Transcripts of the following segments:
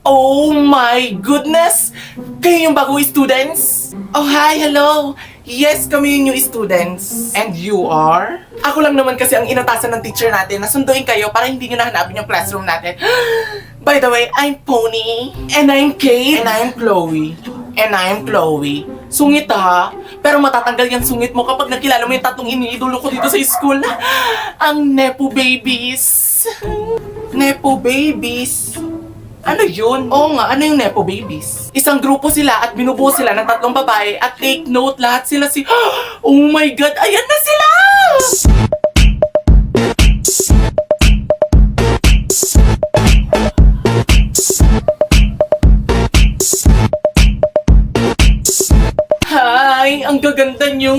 Oh my goodness! Kayo yung bagong students? Oh, hi, hello! Yes, kami yung new students. And you are? Ako lang naman kasi ang inatasan ng teacher natin na sunduin kayo para hindi nyo nahanapin yung classroom natin. By the way, I'm Pony. And I'm Kate. And I'm Chloe. And I'm Chloe. Sungit ha? Pero matatanggal yung sungit mo kapag nakilala mo yung tatlong iniidolo ko dito sa school. Ang Nepo Babies. Nepo Babies. Ano yun? Oo nga, ano yung Nepo Babies? Isang grupo sila at binubuo sila ng tatlong babae at take note, lahat sila oh my God, ayan na sila! Hi! Ang gaganda nyo!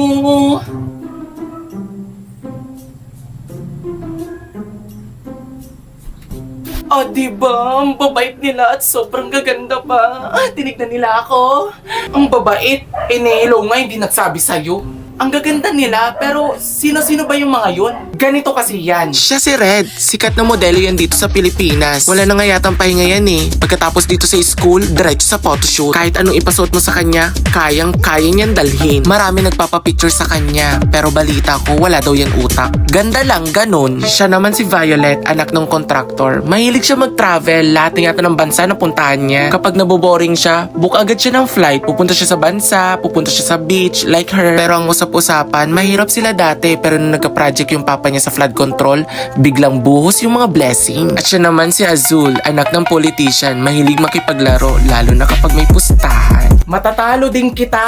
Oh, diba? Ang babait nila at sobrang gaganda pa. Tinignan nila ako. Ang babait. Nelo nga hindi nagsabi sa'yo. Ang gaganda nila, pero sino-sino ba yung mga yun? Ganito kasi yan. Siya si Red. Sikat na modelo yan dito sa Pilipinas. Wala na nga yatang pahinga yan eh. Pagkatapos dito sa school, diretso sa photoshoot. Kahit anong ipasuot mo sa kanya, kaya niyan dalhin. Marami nagpapapicture sa kanya. Pero balita ko, wala daw yan utak. Ganda lang, ganun. Siya naman si Violet, anak ng kontraktor. Mahilig siya mag-travel. Lahat na yata ng bansa na puntahan niya. Kapag naboboring siya, book agad siya ng flight. Pupunta siya sa bansa, pupunta siya sa beach, like her. Pero ang usap-usapan, mahirap sila dati. Pero nung nagka-project yung papa niya sa flood control, biglang buhos yung mga blessing. At siya naman si Azul, anak ng politician. Mahilig makipaglaro, lalo na kapag may pustahan. Matatalo din kita!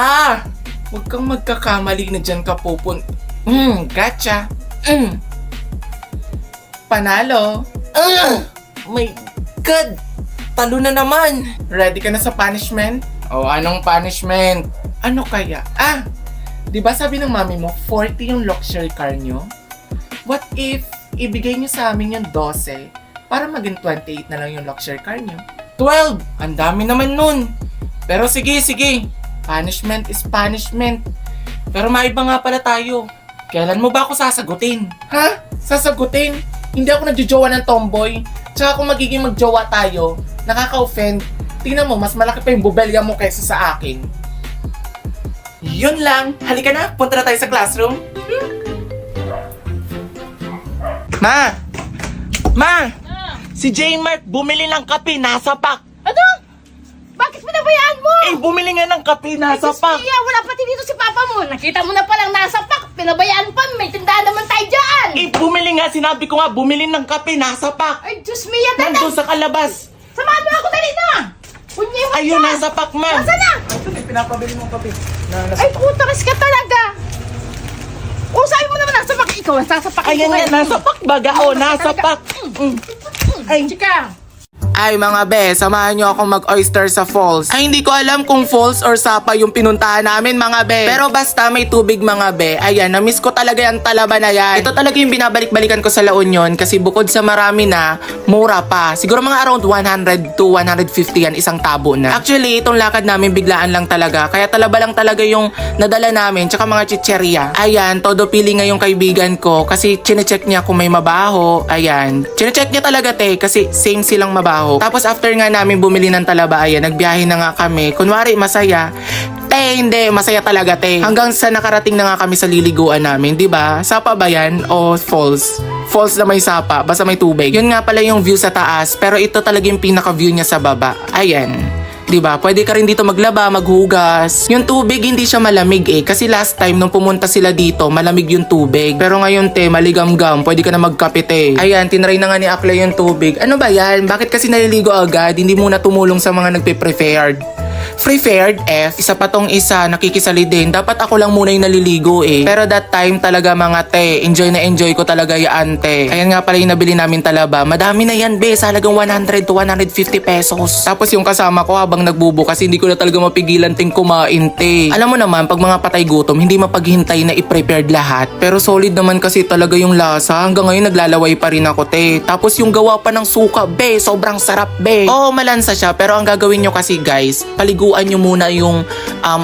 Huwag kang magkakamali na dyan ka pupun. Gotcha. Panalo. My God! Talo na naman! Ready ka na sa punishment? O, anong punishment? Ano kaya? Di ba sabi ng mami mo, 40 yung luxury car nyo? What if ibigay nyo sa amin yung 12 para maging 28 na lang yung luxury car nyo? 12! Ang dami naman nun! Pero sige. Punishment is punishment. Pero maiba nga pala tayo. Kailan mo ba ako sasagutin? Ha? Sasagutin? Hindi ako nagjojowa ng tomboy. Tsaka kung magiging magjowa tayo, nakaka-offend. Tingnan mo, mas malaki pa yung bubelya mo kaysa sa akin. Yun lang. Halika na, punta na tayo sa classroom. Ma! Si J-Mark bumili ng kape, nasa pack. Ano? Bakit pinabayaan mo? Bumili nga ng kape, nasa Diyos pack. Mia, wala pati dito si Papa mo. Nakita mo na palang nasa pack. Pinabayaan pa, may tindahan naman tayo dyan. Bumili nga, sinabi ko nga, bumili ng kape, nasa pack. Ay, Diyos Mia, Nandun sa kalabas. Samahan mo ako dali na. Kunyiwan Ayun, ka. nasa pack, ma. Nasaan na? Ito, pinapabili mong kape. Ay, putakas ka talaga. O, sabi mo naman nasa pack. Ikaw, nasa pack. Ayan nga, nasa pack baga. Nasa pack. Ay, chika. Ay mga be, samahan nyo akong mag-oyster sa falls. Ay hindi ko alam kung falls or sapa yung pinuntahan namin mga be. Pero basta may tubig mga be. Ayan, na-miss ko talaga yung talaba na yan. Ito talaga yung binabalik-balikan ko sa La Union kasi bukod sa marami na, mura pa. Siguro mga around 100 to 150 yan isang tabo na. Actually, itong lakad namin biglaan lang talaga. Kaya talaba lang talaga yung nadala namin tsaka mga chicheria. Ayan, todo pili nga yung kaibigan ko kasi chinecheck niya kung may mabaho. Ayan, chinecheck niya talaga te kasi same silang mabaho. Tapos after nga namin bumili ng talaba, ayan, nagbiyahe na nga kami. Kunwari masaya. Te, hindi, masaya talaga te. Hanggang sa nakarating na nga kami sa liliguan namin, di ba? Sapa ba yan? O falls? Falls na may sapa, basta may tubig. Yun nga pala yung view sa taas, pero ito talaga yung pinaka-view niya sa baba. Ayan. Diba? Pwede ka rin dito maglaba, maghugas. Yung tubig hindi siya malamig kasi last time nung pumunta sila dito, malamig yung tubig. Pero ngayon te, maligam-gam, pwede ka na magkape te. Ayan, tinry na nga ni Akla yung tubig. Ano ba yan? Bakit kasi naliligo agad? Hindi muna tumulong sa mga nagpe-prepared. Prepared F, isa pa tong isa, nakikisali din. Dapat ako lang muna yung naliligo Pero that time talaga mga te, enjoy na enjoy ko talaga yan te. Ayan nga pala yung nabili namin talaba. Madami na yan be, sa halagang 100 to 150 pesos. Tapos yung kasama ko habang nagbubukas, hindi ko na talaga mapigilan ting kumain te. Alam mo naman, pag mga patay gutom, hindi mapaghintay na i-prepared lahat. Pero solid naman kasi talaga yung lasa. Hanggang ngayon naglalaway pa rin ako te. Tapos yung gawa pa ng suka be, sobrang sarap be. Oo, malansa siya, pero ang gagawin nyo kasi guys, paliguan nyo muna yung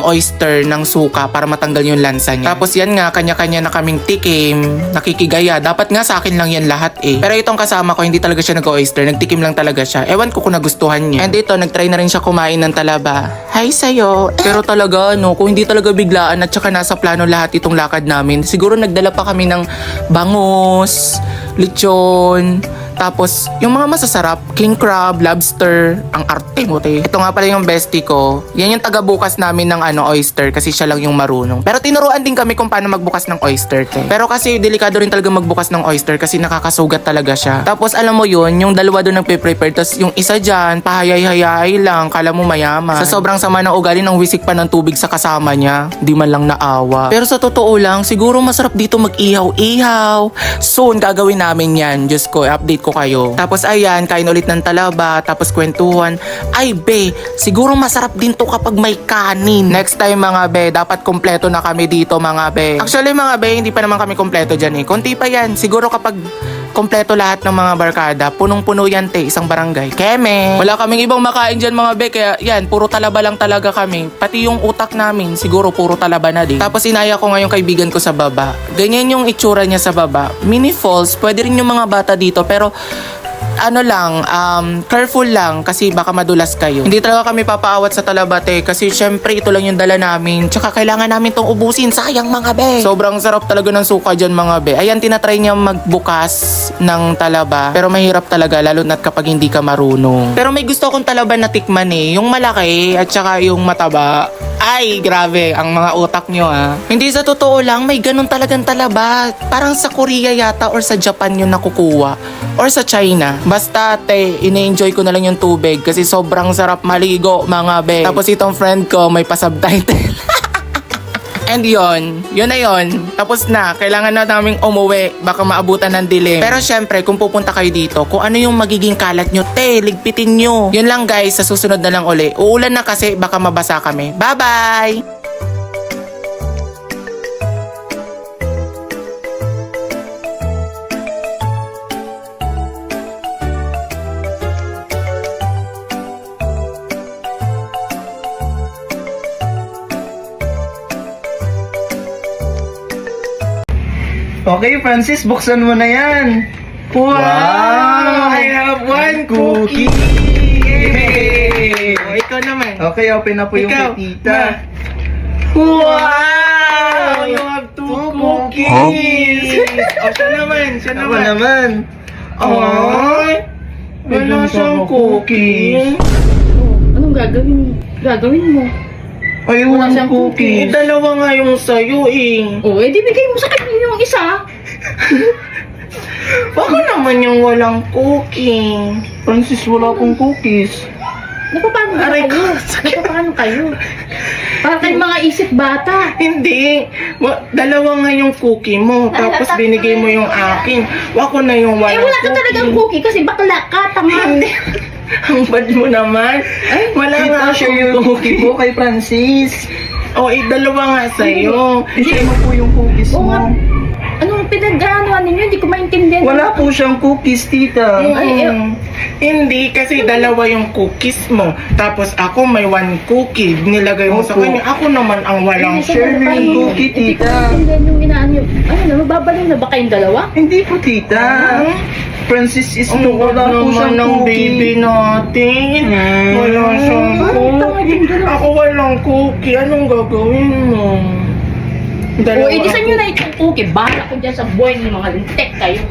oyster ng suka para matanggal yung lansa niya. Tapos yan nga, kanya-kanya na kaming tikim, nakikigaya. Dapat nga sa akin lang yan lahat eh. Pero itong kasama ko, hindi talaga siya nag-oyster. Nagtikim lang talaga siya. Ewan ko kung nagustuhan niya. And ito, nagtry na rin siya kumain ng talaba. Hi sa'yo. Pero talaga, no, kung hindi talaga biglaan at saka nasa plano lahat itong lakad namin, siguro nagdala pa kami ng bangus, lechon, tapos, yung mga masasarap, king crab, lobster, ang arte mo, te. Ito nga pala yung bestie ko. Yan yung taga-bukas namin ng oyster kasi siya lang yung marunong. Pero tinuruan din kami kung paano magbukas ng oyster, te. Pero kasi delikado rin talaga magbukas ng oyster kasi nakakasugat talaga siya. Tapos, alam mo yun, yung dalawa doon nagpe-prepare, tapos yung isa dyan, pahayay-hayay lang, kala mo mayaman. Sa sobrang sama ng ugali, nang wisik pa ng tubig sa kasama niya, di man lang naawa. Pero sa totoo lang, siguro masarap dito mag-ihaw-ihaw. Soon, gagawin namin yan. Diyos ko, update ko kayo. Tapos ayan, kain ulit ng talaba, tapos kwentuhan. Ay be, siguro masarap din to kapag may kanin. Next time mga be, dapat kompleto na kami dito mga be. Actually mga be, hindi pa naman kami kompleto dyan eh. Konti pa yan. Siguro kapag kompleto lahat ng mga barkada, punong-puno yan te, isang barangay. Keme! Wala kaming ibang makain dyan mga be, kaya yan, puro talaba lang talaga kami. Pati yung utak namin, siguro puro talaba na din. Tapos inaya ko nga yung kaibigan ko sa baba. Ganyan yung itsura niya sa baba. Mini falls, pwede rin yung mga bata dito, pero careful lang kasi baka madulas kayo. Hindi talaga kami papaawat sa talabate kasi syempre ito lang yung dala namin. Tsaka kailangan namin tong ubusin. Sayang mga be. Sobrang sarap talaga ng suka dyan mga be. Ayan, tinatry niya magbukas ng talaba. Pero mahirap talaga lalo na't kapag hindi ka marunong. Pero may gusto akong talaba na tikman eh. Yung malaki at saka yung mataba. Ay, grabe. Ang mga utak nyo ah. Hindi sa totoo lang, may ganun talagang talaba. Parang sa Korea yata or sa Japan yun nakukuha. Or sa China. Basta, te, ine-enjoy ko na lang yung tubig kasi sobrang sarap maligo, mga be. Tapos itong friend ko, may pa-subtitle. And yun na yun. Tapos na, kailangan na naming umuwi. Baka maabutan ng dilim. Pero syempre, kung pupunta kayo dito, kung ano yung magiging kalat nyo, te, ligpitin nyo. Yun lang guys, sa susunod na lang uli. Uulan na kasi, baka mabasa kami. Bye-bye! Okay, Francis, buksan mo na yan. Wow! I have one cookie! Yay! O, ikaw naman. Okay, open na po yung Ikaw, kay tita. Wow! You have two cookies! O, siya naman, siya Ako naman. naman. Ay! Wala siyang cookie. Anong gagawin mo? Ay, Wala one siyang cookie. Dalawa nga yung sa'yo eh. Oh, edi bigay mo sa kanya yung isa. Baka naman yung walang cookie. Francis, wala akong cookies. Napapano ba Aray kayo? Napapano kayo? Para kayong mga isip bata. Hindi. Dalawa nga yung cookie mo. Tapos binigay mo yung akin. Ako na yung walang Wala ka talagang cookie kasi bakla ka, tama. Hindi. Ang bad mo naman. Ay, wala nga Tita, share yung cookie po kay Francis. O, dalawa nga sa'yo. I-share mo po yung cookies Oo mo. nga. Anong pinag-aanoan ninyo? Hindi ko maintindihan. Wala po siyang cookies, tita. Hindi, kasi dalawa yung cookies mo. Tapos ako may one cookie. Nilagay mo sa Opo. kanya. Ako naman ang walang Share mo yung cookie, Hindi ko tita. maintindihan yung inaano yung... Ano na, mababaliw na ba kayong dalawa? Hindi po, tita. Francis is Ang wala po naman siyang ng baby cookie. natin. Wala siyang cookie. Ako walang cookie. Anong gagawin mo? O, edisan nyo na itong cookie. Bahala ko dyan sa buhay ng mga lintek kayo.